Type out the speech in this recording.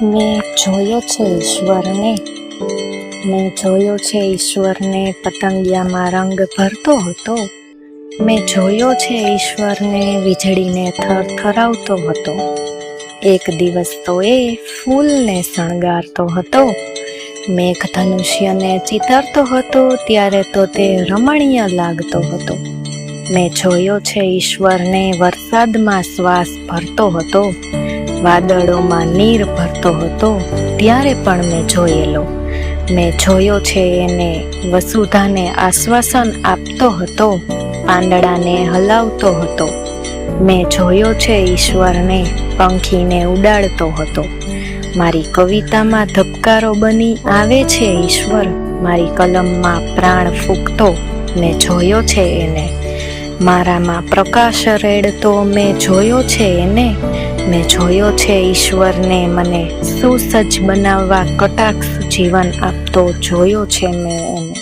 મેં જોયો છે ઈશ્વરને. મેં જોયો છે ઈશ્વરને પતંગિયામાં રંગ ભરતો હતો. મેં જોયો છે ઈશ્વરને વીજળીને થરથરાવતો હતો. એક દિવસ તો એ ફૂલને શણગારતો હતો. મેઘધનુષ્યને ચિતરતો હતો ત્યારે તો તે રમણીય લાગતો હતો. મેં જોયો છે ઈશ્વરને વરસાદમાં શ્વાસ ભરતો હતો. વાદળોમાં નીર ભરતો હતો ત્યારે પણ મેં જોયેલો. મેં જોયો છે એને વસુધાને આશ્વાસન આપતો હતો, પાંદડાને હલાવતો હતો. મેં જોયો છે ઈશ્વરને પંખીને ઉડાડતો હતો. મારી કવિતામાં ધબકારો બની આવે છે ઈશ્વર, મારી કલમમાં પ્રાણ ફૂંકતો મેં જોયો છે એને. મારામાં પ્રકાશ રેડતો મેં જોયો છે એને. મેં જોયો છે ઈશ્વરને મને સુસજ્જ બનાવવા કટાક્ષ જીવન આપતો જોયો છે મેં એને.